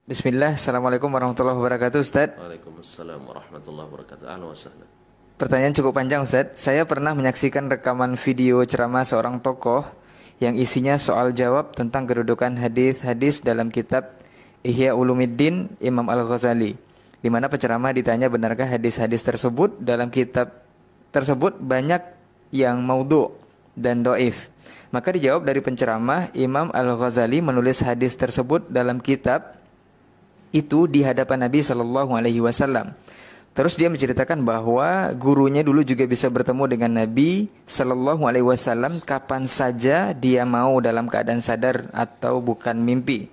Bismillah, Assalamualaikum warahmatullahi wabarakatuh, Ustadz. Waalaikumsalam warahmatullahi wabarakatuh. Ahlan wa sahlan. Pertanyaan cukup panjang, Ustadz. Saya pernah menyaksikan rekaman video ceramah seorang tokoh yang isinya soal jawab tentang kedudukan hadis-hadis dalam kitab Ihya Ulumuddin Imam Al-Ghazali, di mana penceramah ditanya benarkah hadis-hadis tersebut dalam kitab tersebut banyak yang maudhu dan doif. Maka dijawab dari penceramah, Imam Al-Ghazali menulis hadis tersebut dalam kitab itu di hadapan Nabi Shallallahu Alaihi Wasallam. Terus dia menceritakan bahwa gurunya dulu juga bisa bertemu dengan Nabi Shallallahu Alaihi Wasallam kapan saja dia mau dalam keadaan sadar atau bukan mimpi.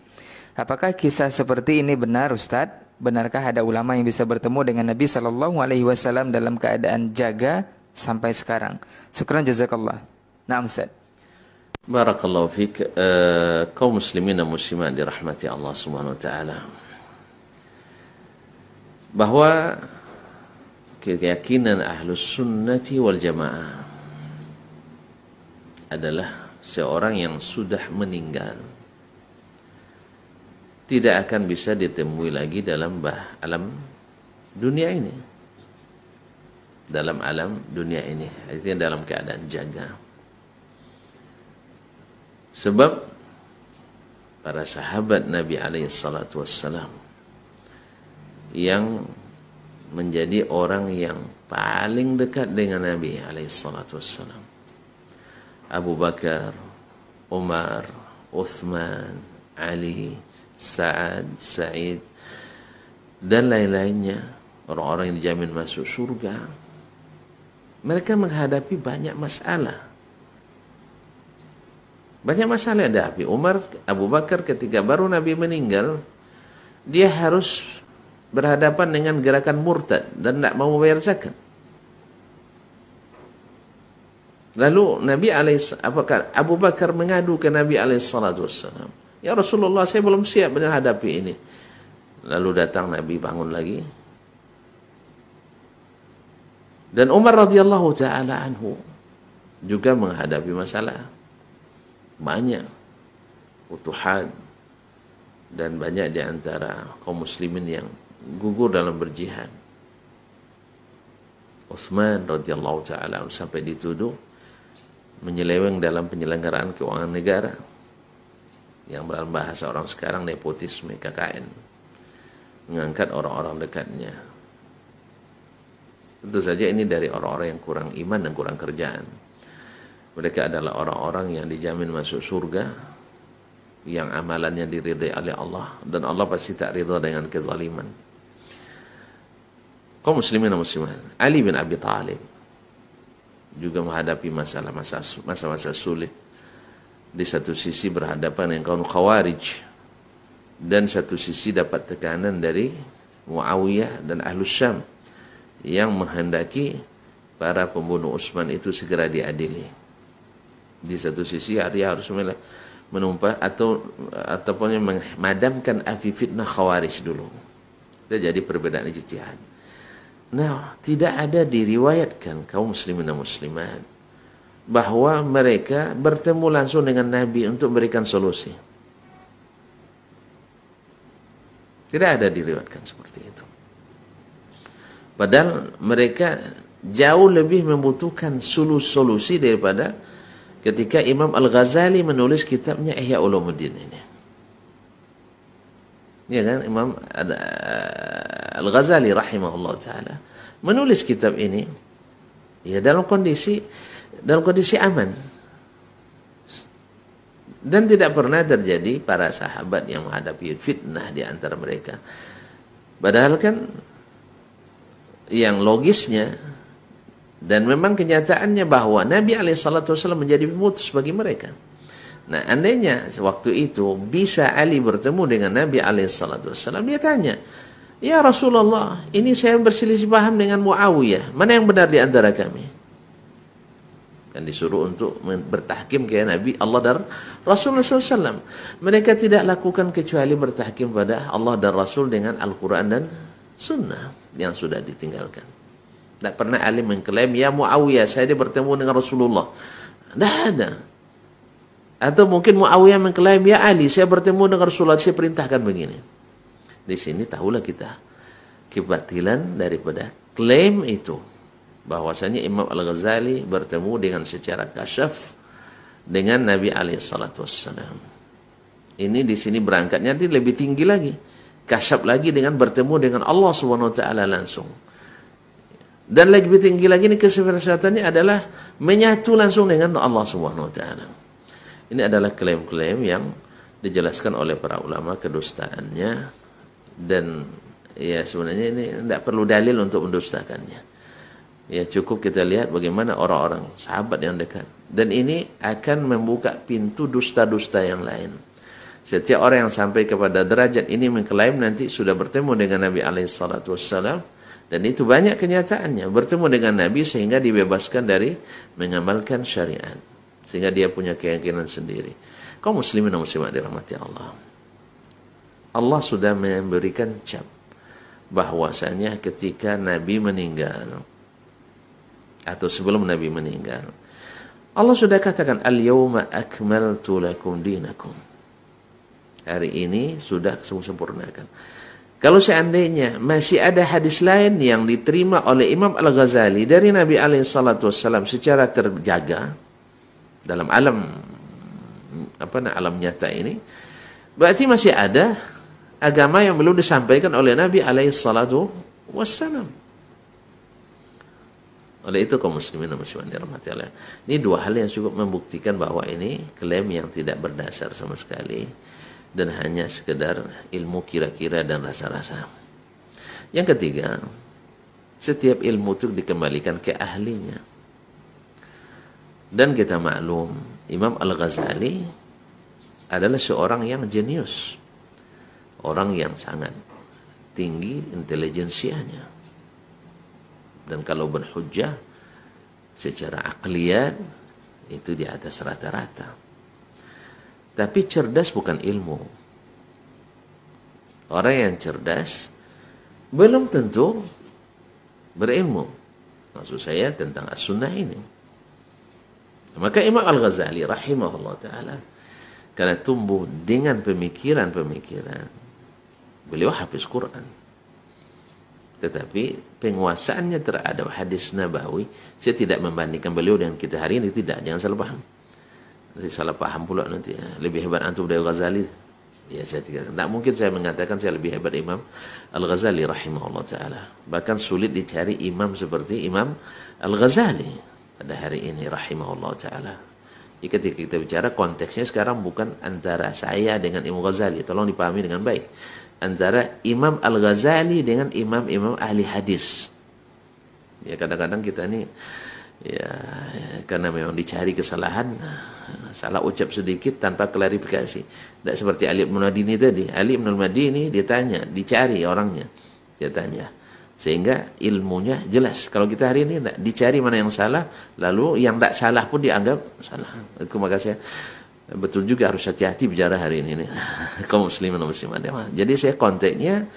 Apakah kisah seperti ini benar, Ustadz? Benarkah ada ulama yang bisa bertemu dengan Nabi Shallallahu Alaihi Wasallam dalam keadaan jaga sampai sekarang? Syukran jazakallah. Naam, Ustadz. Barakallahu fiik. Kaum muslimin dan muslimat dirahmati Allah Subhanahu wa taala. Bahwa keyakinan Ahlus Sunnati wal Jamaah adalah seorang yang sudah meninggal tidak akan bisa ditemui lagi dalam alam dunia ini. Dalam alam dunia ini, artinya dalam keadaan jaga. Sebab para sahabat Nabi alaihi salatu wassalam yang menjadi orang yang paling dekat dengan Nabi alaihissalam, Abu Bakar, Umar, Uthman, Ali, Sa'ad, Sa'id, dan lain-lainnya, orang-orang yang dijamin masuk surga. Mereka menghadapi banyak masalah. Banyak masalah yang dihadapi. Umar, Abu Bakar ketika baru Nabi meninggal, dia harus berhadapan dengan gerakan murtad dan tidak mau bayar zakat. Lalu Abu Bakar mengadu ke Nabi alaihissalam, "Ya Rasulullah, saya belum siap menghadapi ini." Lalu datang Nabi, bangun lagi. Dan Umar radhiyallahu taala anhu juga menghadapi masalah banyak, futuhat, dan banyak di antara kaum muslimin yang gugur dalam berjihad. Utsman radhiyallahu taala sampai dituduh menyeleweng dalam penyelenggaraan keuangan negara, yang dalam bahasa orang sekarang nepotisme, KKN, mengangkat orang-orang dekatnya. Tentu saja ini dari orang-orang yang kurang iman dan kurang kerjaan. Mereka adalah orang-orang yang dijamin masuk surga, yang amalannya diridai oleh Allah, dan Allah pasti tak ridha dengan kezaliman. Kaum muslimin dan muslimat, Ali bin Abi Thalib juga menghadapi masa-masa sulit. Di satu sisi berhadapan dengan kaum Khawarij, dan satu sisi dapat tekanan dari Muawiyah dan Ahlus Syam yang menghendaki para pembunuh Utsman itu segera diadili. Di satu sisi dia harus menumpas ataupun memadamkan api fitnah Khawarij dulu. Itu jadi perbedaan ijtihad. Nah, tidak ada diriwayatkan kaum muslimin dan muslimat bahwa mereka bertemu langsung dengan Nabi untuk memberikan solusi. Tidak ada diriwayatkan seperti itu. Padahal mereka jauh lebih membutuhkan solusi daripada ketika Imam Al-Ghazali menulis kitabnya Ihya Ulumuddin ini. Ya kan, Imam Al-Ghazali rahimahullah taala menulis kitab ini ya dalam kondisi aman. Dan tidak pernah terjadi para sahabat yang menghadapi fitnah di antara mereka. Padahal kan yang logisnya dan memang kenyataannya bahwa Nabi alaihissalatu wasallam menjadi pemutus bagi mereka. Nah, andainya waktu itu bisa Ali bertemu dengan Nabi alaihissalatu wasallam, dia tanya, "Ya Rasulullah, ini saya berselisih paham dengan Muawiyah. Mana yang benar di antara kami?" Dan disuruh untuk bertahkim ke Nabi Allah dan Rasulullah SAW. Mereka tidak lakukan kecuali bertahkim pada Allah dan Rasul dengan Al-Quran dan Sunnah yang sudah ditinggalkan. Tidak pernah Ali mengklaim, "Ya Muawiyah, saya bertemu dengan Rasulullah." Tidak ada. Atau mungkin Muawiyah mengklaim, "Ya Ali, saya bertemu dengan Rasulullah, saya perintahkan begini." Di sini tahulah kita kebatilan daripada klaim itu, bahwasanya Imam Al-Ghazali bertemu dengan secara kasyaf dengan Nabi alaihi salatu wassalam. Ini di sini berangkatnya nanti lebih tinggi lagi, kasyaf lagi dengan bertemu dengan Allah Subhanahu wa taala langsung. Dan lebih tinggi lagi ini kesempurnaannya adalah menyatu langsung dengan Allah Subhanahu wa taala. Ini adalah klaim-klaim yang dijelaskan oleh para ulama kedustaannya, dan ya sebenarnya ini tidak perlu dalil untuk mendustakannya. Ya cukup kita lihat bagaimana orang-orang sahabat yang dekat. Dan ini akan membuka pintu dusta-dusta yang lain. Setiap orang yang sampai kepada derajat ini mengklaim nanti sudah bertemu dengan Nabi alaihissalatu wassalam, dan itu banyak kenyataannya, bertemu dengan Nabi sehingga dibebaskan dari mengamalkan syariat, sehingga dia punya keyakinan sendiri. Kaum muslimin dan muslimat dirahmati Allah, Allah sudah memberikan cap bahwasanya ketika Nabi meninggal atau sebelum Nabi meninggal, Allah sudah katakan al-yawma akmaltu lakum dinakum. Hari ini sudah sempurnakan. Kalau seandainya masih ada hadis lain yang diterima oleh Imam Al-Ghazali dari Nabi alaihi salatu wassalam secara terjaga dalam alam alam nyata ini, berarti masih ada agama yang belum disampaikan oleh Nabi alaihi salatu wassalam. Oleh itu kaum muslimin dan muslimat dirahmati Allah, ini dua hal yang cukup membuktikan bahwa ini klaim yang tidak berdasar sama sekali dan hanya sekedar ilmu kira-kira dan rasa-rasa. Yang ketiga, setiap ilmu itu dikembalikan ke ahlinya. Dan kita maklum, Imam Al-Ghazali adalah seorang yang jenius, orang yang sangat tinggi intelijensianya. Dan kalau berhujjah secara akliyat itu di atas rata-rata. Tapi cerdas bukan ilmu. Orang yang cerdas belum tentu berilmu. Maksud saya tentang as-sunnah ini. Maka Imam Al-Ghazali rahimahullah ta'ala, karena tumbuh dengan pemikiran-pemikiran, beliau hafiz Quran. Tetapi penguasaannya terhadap hadis Nabawi, saya tidak membandingkan beliau dengan kita hari ini, tidak, jangan salah paham. Nanti salah paham pula nanti, lebih hebat antum dari Ghazali. Ya saya tidak mungkin saya mengatakan saya lebih hebat Imam Al-Ghazali rahimahullah ta'ala. Bahkan sulit dicari imam seperti Imam Al-Ghazali pada hari ini rahimahullah ta'ala. Jadi ketika kita bicara konteksnya sekarang bukan antara saya dengan Imam Ghazali, tolong dipahami dengan baik, antara Imam Al-Ghazali dengan imam-imam ahli hadis. Ya kadang-kadang kita ini ya karena memang dicari kesalahan, salah ucap sedikit tanpa klarifikasi. Tidak seperti Ali bin Madini tadi. Ali bin Madini ditanya, dicari orangnya, dia tanya, sehingga ilmunya jelas. Kalau kita hari ini tidak dicari mana yang salah, lalu yang tidak salah pun dianggap salah. Itu maka saya betul juga harus hati-hati bicara hari ini kaum muslimin dan muslimat. Jadi saya konteksnya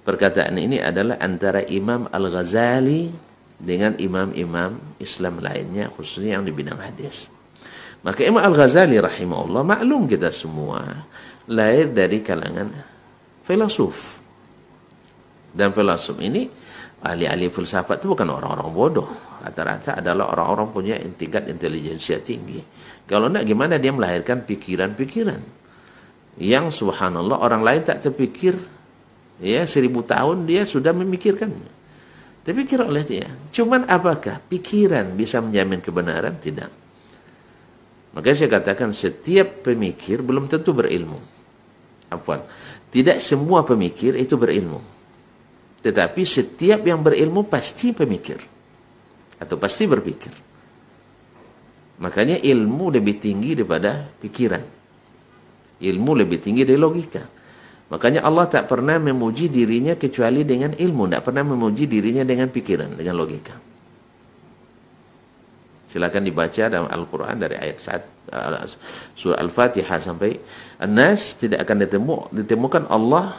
perkataan ini adalah antara Imam Al-Ghazali dengan imam-imam Islam lainnya, khususnya yang di bidang hadis. Maka Imam Al-Ghazali rahimahullah, maklum kita semua, lahir dari kalangan filosof. Dan filosof ini, ahli-ahli filsafat itu bukan orang-orang bodoh. Rata-rata adalah orang-orang punya tingkat intelijensia tinggi. Kalau enggak, gimana dia melahirkan pikiran-pikiran yang subhanallah orang lain tak terpikir, ya 1000 tahun dia sudah memikirkannya. Terpikir oleh dia. Cuman apakah pikiran bisa menjamin kebenaran? Tidak. Makanya saya katakan setiap pemikir belum tentu berilmu. Tidak semua pemikir itu berilmu. Tetapi setiap yang berilmu pasti pemikir. Atau pasti berpikir. Makanya ilmu lebih tinggi daripada pikiran. Ilmu lebih tinggi dari logika. Makanya Allah tak pernah memuji dirinya kecuali dengan ilmu. Tak pernah memuji dirinya dengan pikiran, dengan logika. Silakan dibaca dalam Al-Quran dari ayat surah Al-Fatihah sampai An-Nas, tidak akan ditemukan Allah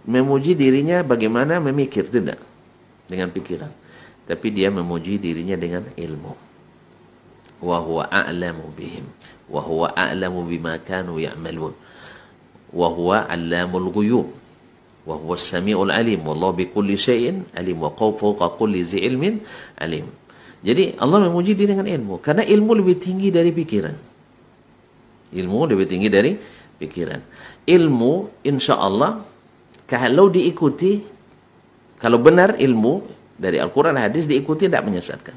memuji dirinya bagaimana memikir, tidak dengan pikiran, tapi dia memuji dirinya dengan ilmu. Wa huwa a'lamu bihim wa huwa a'lamu bima kanu ya'malun wa huwa 'allamul ghuyub. Wa huwas samiul alim, wallahu bikulli syai'in alim, wa fawqa kulli dzi ilmin alim. Jadi Allah memuji diri dengan ilmu, karena ilmu lebih tinggi dari pikiran. Ilmu lebih tinggi dari pikiran. Ilmu insya Allah kalau diikuti, kalau benar ilmu dari Al-Quran hadis diikuti tidak menyesatkan.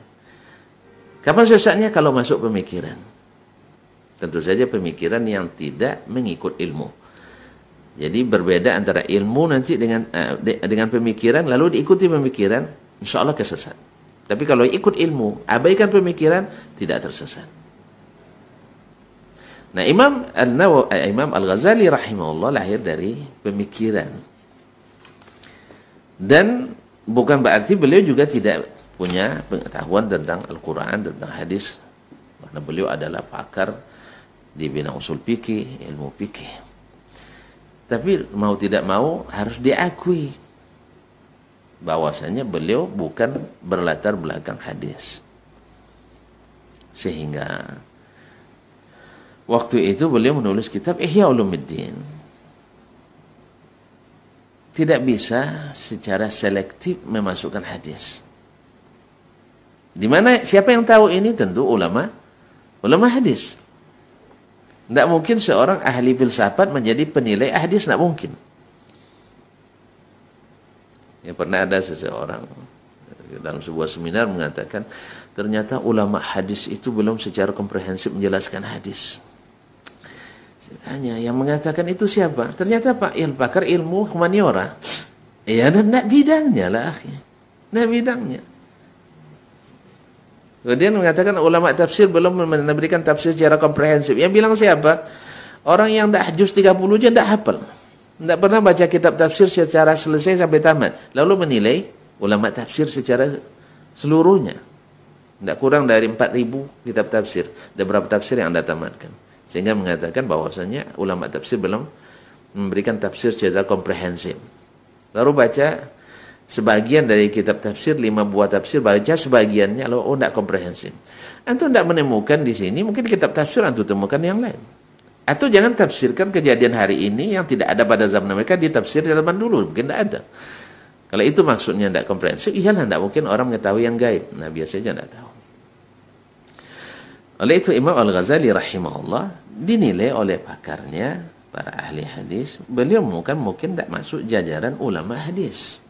Kapan sesatnya? Kalau masuk pemikiran. Tentu saja pemikiran yang tidak mengikut ilmu. Jadi berbeda antara ilmu nanti dengan pemikiran, lalu diikuti pemikiran, insya Allah kesesat. Tapi kalau ikut ilmu, abaikan pemikiran, tidak tersesat. Nah, Imam Al-Ghazali rahimahullah lahir dari pemikiran. Dan bukan berarti beliau juga tidak punya pengetahuan tentang Al-Quran, tentang hadis. Karena beliau adalah pakar di bidang usul fikih, ilmu fikih. Tapi mau tidak mau harus diakui bahwasanya beliau bukan berlatar belakang hadis. Sehingga waktu itu beliau menulis kitab Ihya Ulumuddin. Tidak bisa secara selektif memasukkan hadis. Di mana siapa yang tahu ini? Tentu ulama hadis. Tidak mungkin seorang ahli filsafat menjadi penilai hadis, tidak mungkin. Ya, pernah ada seseorang dalam sebuah seminar mengatakan ternyata ulama hadis itu belum secara komprehensif menjelaskan hadis. Saya tanya, yang mengatakan itu siapa? Ternyata pakar ilmu humaniora. Ya, dan tidak bidangnya lah, tidak bidangnya. Kemudian mengatakan ulama tafsir belum memberikan tafsir secara komprehensif. Yang bilang siapa? Orang yang tidak juz 30 aja tidak hafal. Tidak pernah baca kitab tafsir secara selesai sampai tamat. Lalu menilai ulama tafsir secara seluruhnya. Tidak kurang dari 4.000 kitab tafsir. Ada berapa tafsir yang Anda tamatkan? Sehingga mengatakan bahwasanya ulama tafsir belum memberikan tafsir secara komprehensif. Baru baca sebagian dari kitab tafsir, 5 buah tafsir, baca sebagiannya, lalu tidak komprehensif. Antum tidak menemukan di sini, mungkin kitab tafsir antum temukan yang lain. Atau jangan tafsirkan kejadian hari ini yang tidak ada pada zaman mereka ditafsir di zaman dulu, mungkin tidak ada. Kalau itu maksudnya tidak komprehensif, iyalah tidak mungkin orang mengetahui yang gaib. Nah, biasanya tidak tahu. Oleh itu Imam Al-Ghazali rahimahullah dinilai oleh pakarnya, para ahli hadis, beliau mungkin tidak masuk jajaran ulama hadis.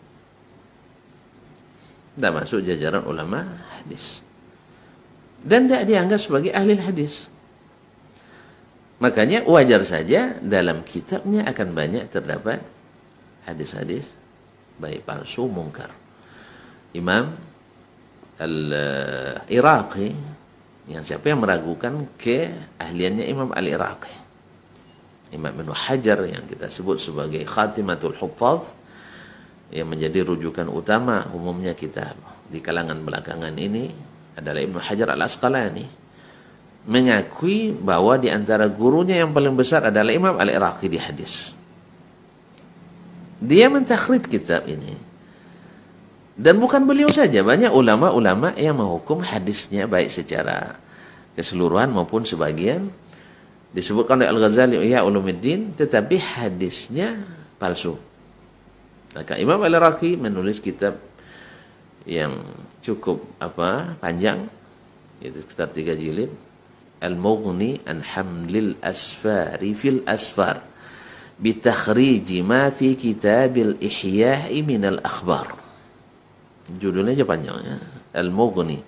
Tidak masuk jajaran ulama hadis. Dan tidak dianggap sebagai ahli hadis. Makanya wajar saja dalam kitabnya akan banyak terdapat hadis-hadis baik palsu, mungkar. Imam Al-Iraqi, yang siapa yang meragukan keahliannya Imam Al-Iraqi, Imam Ibnu Hajar yang kita sebut sebagai Khatimatul Huffaz, yang menjadi rujukan utama umumnya kita di kalangan belakangan ini adalah Ibnu Hajar Al-Asqalani, mengakui bahwa di antara gurunya yang paling besar adalah Imam Al-Iraqi di hadis. Dia mentakhrij kitab ini. Dan bukan beliau saja, banyak ulama-ulama yang menghukum hadisnya baik secara keseluruhan maupun sebagian. Disebutkan oleh Al-Ghazali Ihya Ulumuddin, tetapi hadisnya palsu. Maka Imam Al-Iraqi menulis kitab yang cukup panjang, yaitu kitab 3 jilid, Al-Mughni an Hamlil Asfari fil Asfar bitakhriji ma fi kitabil Ihya'i minal akhbar. Judulnya aja panjang ya. Al-Mughni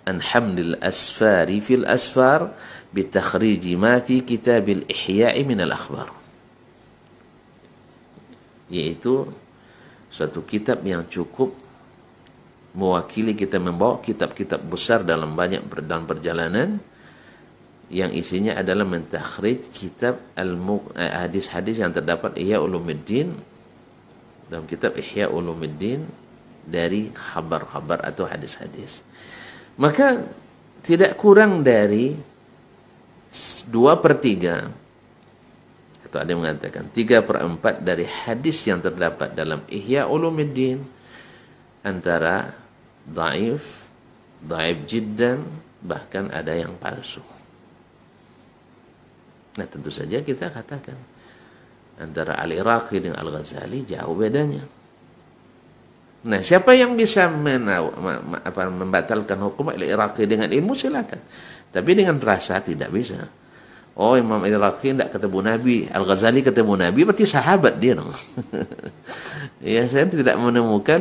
an Hamlil Asfari fil Asfar bitakhriji ma fi kitabil Ihya'i minal akhbar. Yaitu suatu kitab yang cukup mewakili kita membawa kitab-kitab besar dalam banyak perjalanan yang isinya adalah mentakhrij kitab hadis-hadis yang terdapat Ihya Ulumuddin, dalam kitab Ihya Ulumuddin dari khabar-khabar atau hadis-hadis. Maka tidak kurang dari 2/3 atau ada yang mengatakan 3/4 dari hadis yang terdapat dalam Ihya Ulumuddin antara dhaif jiddan, bahkan ada yang palsu. Nah, tentu saja kita katakan Antara Al-Iraqi dengan Al-Ghazali jauh bedanya. Nah, siapa yang bisa membatalkan hukum Al-Iraqi dengan ilmu silakan. Tapi dengan rasa tidak bisa. Oh, Imam Al-Iraqi tidak ketemu Nabi, Al-Ghazali ketemu Nabi, berarti sahabat dia dong. Ya, saya tidak menemukan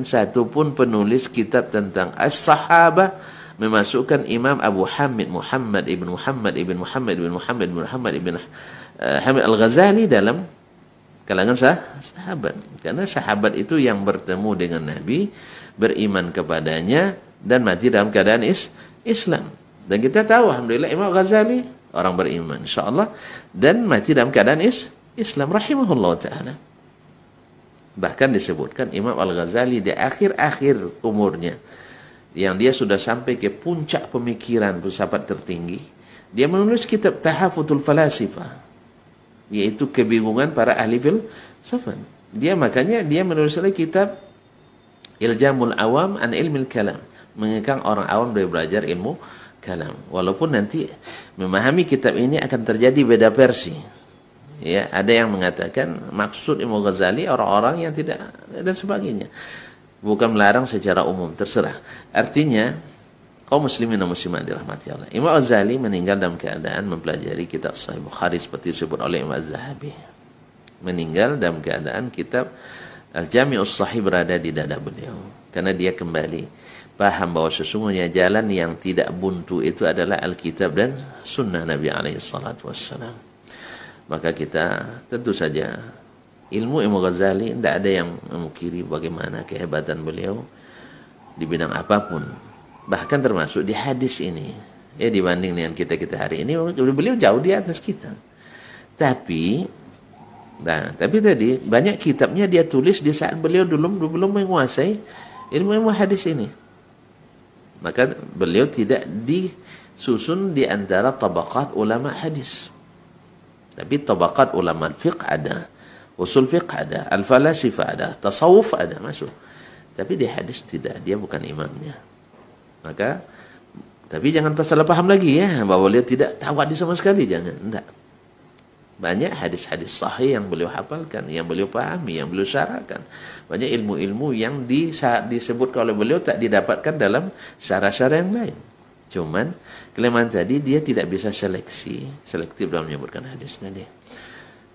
satupun penulis kitab tentang as-sahabah memasukkan Imam Abu Hamid Muhammad ibn Muhammad ibn Muhammad ibn Muhammad ibn Muhammad ibn Hamid Al-Ghazali dalam kalangan sahabat. Karena sahabat itu yang bertemu dengan Nabi, beriman kepadanya, dan mati dalam keadaan Islam. Dan kita tahu, alhamdulillah, Imam Ghazali orang beriman, insyaAllah, dan mati dalam keadaan Islam, rahimahullah ta'ala. Bahkan disebutkan Imam Al-Ghazali di akhir-akhir umurnya, yang dia sudah sampai ke puncak pemikiran filsafat tertinggi, dia menulis kitab Tahafutul Falasifah, yaitu kebingungan para ahli filsafat. Makanya dia menulis lagi kitab Iljamul Awam an Ilmil Kalam, mengekang orang awam dari belajar ilmu kalam. Walaupun nanti memahami kitab ini akan terjadi beda versi. Ya, ada yang mengatakan maksud Imam Ghazali orang-orang yang tidak dan sebagainya. Bukan melarang secara umum, terserah. Artinya kaum muslimin dan muslimat dirahmati Allah. Imam Ghazali meninggal dalam keadaan mempelajari kitab Sahih Bukhari seperti disebut oleh Imam Az-Zahabi. Meninggal dalam keadaan kitab Al-Jami'us Sahih berada di dada beliau. Karena dia kembali paham bahwa sesungguhnya jalan yang tidak buntu itu adalah Alkitab dan Sunnah Nabi SAW. Maka kita tentu saja ilmu Imam Ghazali tidak ada yang memungkiri bagaimana kehebatan beliau di bidang apapun, bahkan termasuk di hadis ini. Ya, dibanding dengan kita hari ini, beliau jauh di atas kita. Tapi tadi banyak kitabnya dia tulis di saat beliau belum menguasai ilmu hadis ini. Maka beliau tidak disusun di antara tabaqat ulama hadis. Tapi tabaqat ulama fiqh ada, usul fiqh ada, al-falasifah ada, tasawuf ada, masuk. Tapi di hadis tidak, dia bukan imamnya. Maka, tapi jangan salah paham lagi ya, bahwa beliau tidak tahu hadis sama sekali, jangan. Enggak. Banyak hadis-hadis sahih yang beliau hafalkan, yang beliau pahami, yang beliau syarahkan. Banyak ilmu-ilmu yang disebutkan oleh beliau tak didapatkan dalam syarah-syarah yang lain. Cuman, kelemahan tadi dia tidak bisa selektif dalam menyebutkan hadis tadi.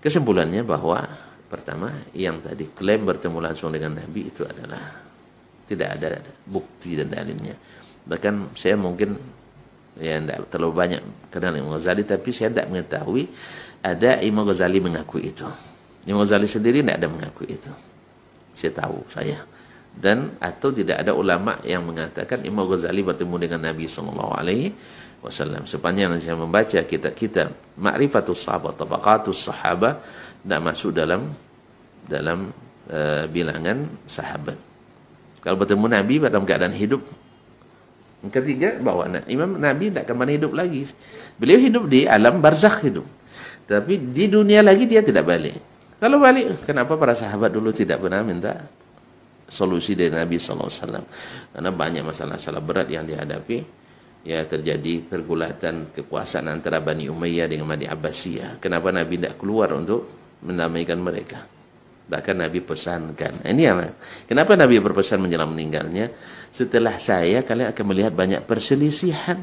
Kesimpulannya bahwa, pertama, yang tadi klaim bertemu langsung dengan Nabi itu adalah tidak ada bukti dan dalilnya. Bahkan saya mungkin tidak terlalu banyak kenal Imam Ghazali, tapi saya tidak mengetahui ada Imam Ghazali mengakui itu. Imam Ghazali sendiri tidak ada mengakui itu. Saya tahu saya. Dan atau tidak ada ulama yang mengatakan Imam Ghazali bertemu dengan Nabi SAW. Sepanjang saya membaca kitab-kitab Ma'rifatus Sahabat, Tabaqatus Sahabat, tidak masuk dalam bilangan sahabat. Kalau bertemu Nabi dalam keadaan hidup. Ketiga, bahwa Imam Nabi tidak kembali hidup lagi. Beliau hidup di alam barzakh hidup. Tapi di dunia lagi dia tidak balik. Kalau balik, kenapa para sahabat dulu tidak pernah minta solusi dari Nabi SAW? Karena banyak masalah-masalah berat yang dihadapi. Ya, terjadi pergulatan kekuasaan antara Bani Umayyah dengan Bani Abbasiyah. Kenapa Nabi tidak keluar untuk mendamaikan mereka? Bahkan Nabi pesankan. Ini yang kenapa Nabi berpesan menjelang meninggalnya? Setelah saya, kalian akan melihat banyak perselisihan.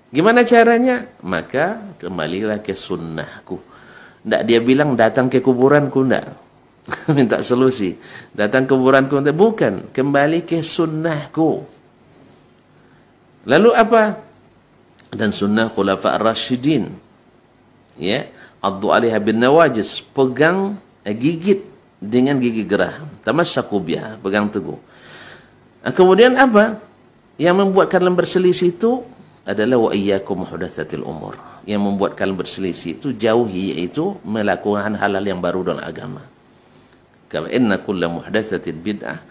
Gimana caranya? Maka kembalilah ke sunnahku. Tidak dia bilang datang ke kuburanku, tidak. Minta solusi. Datang ke kuburanku, tidak. Bukan. Kembali ke sunnahku. Lalu apa? Dan sunnah khulafa ar-rasyidin. Ya. Addu alaiha bin nawajis. Pegang, gigit dengan gigi gerah. Tamassaku biha. Pegang teguh. Kemudian apa? Yang membuat kalian berselisih itu adalah wa iyyakum muhdatsatil umur. Yang membuat kalian berselisih itu jauhi, yaitu melakukan hal-hal yang baru dalam agama. Karena inna kulla muhdatsatin bid'ah,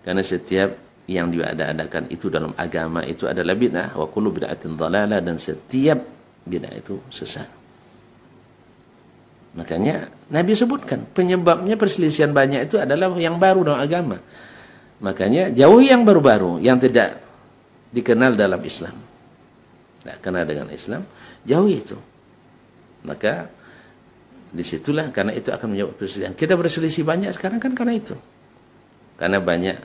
karena setiap yang diadakan itu dalam agama itu adalah bid'ah, wa kullu bid'atin dhalalah, dan setiap bid'ah itu sesat. Makanya Nabi sebutkan penyebabnya perselisihan banyak itu adalah yang baru dalam agama. Makanya jauhi yang baru-baru, yang tidak dikenal dalam Islam. Tidak kenal dengan Islam, jauhi itu. Maka disitulah, karena itu akan menjawab perselisihan. Kita berselisih banyak sekarang kan karena itu. Karena banyak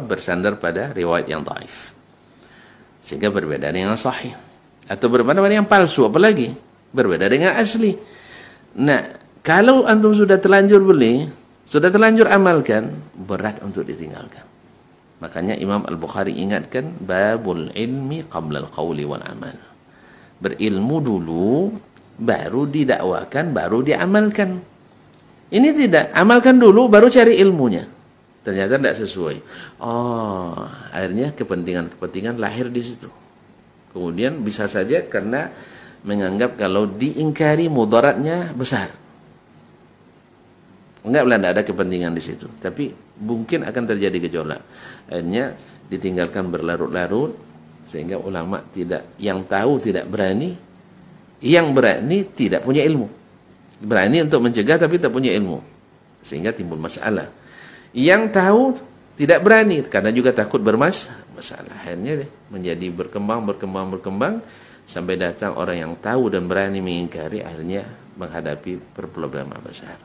bersandar pada riwayat yang dhaif. Sehingga berbeda dengan yang sahih. Atau berbeda dengan yang palsu, apalagi berbeda dengan asli. Nah, kalau antum sudah terlanjur beli, sudah terlanjur amalkan, berat untuk ditinggalkan. Makanya Imam Al-Bukhari ingatkan, babul ilmi qabla al-qawli wal amal. Berilmu dulu, baru didakwakan, baru diamalkan. Ini tidak, amalkan dulu, baru cari ilmunya. Ternyata tidak sesuai. Oh, akhirnya kepentingan lahir di situ. Kemudian bisa saja karena menganggap kalau diingkari mudaratnya besar. Enggak, tidak ada kepentingan di situ. Tapi mungkin akan terjadi gejolak. Akhirnya ditinggalkan berlarut-larut, sehingga ulama yang tahu tidak berani, yang berani tidak punya ilmu. Berani untuk mencegah tapi tak punya ilmu. Sehingga timbul masalah. Yang tahu tidak berani karena juga takut bermasalah. Akhirnya menjadi berkembang sampai datang orang yang tahu dan berani mengingkari, akhirnya menghadapi problema besar.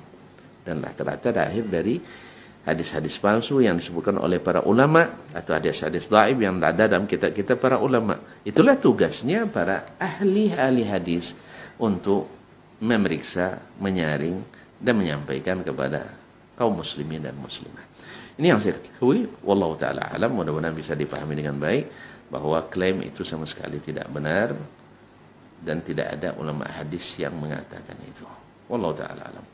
Dan rata-rata akhir dari hadis-hadis palsu yang disebutkan oleh para ulama atau hadis-hadis dhaif yang ada dalam kitab-kitab para ulama. Itulah tugasnya para ahli hadis untuk memeriksa, menyaring dan menyampaikan kepada kaum muslimin dan muslimah. Ini yang saya ketahui, wallahu taala alam, mudah-mudahan bisa dipahami dengan baik bahwa klaim itu sama sekali tidak benar dan tidak ada ulama hadis yang mengatakan itu. Wallahu taala alam.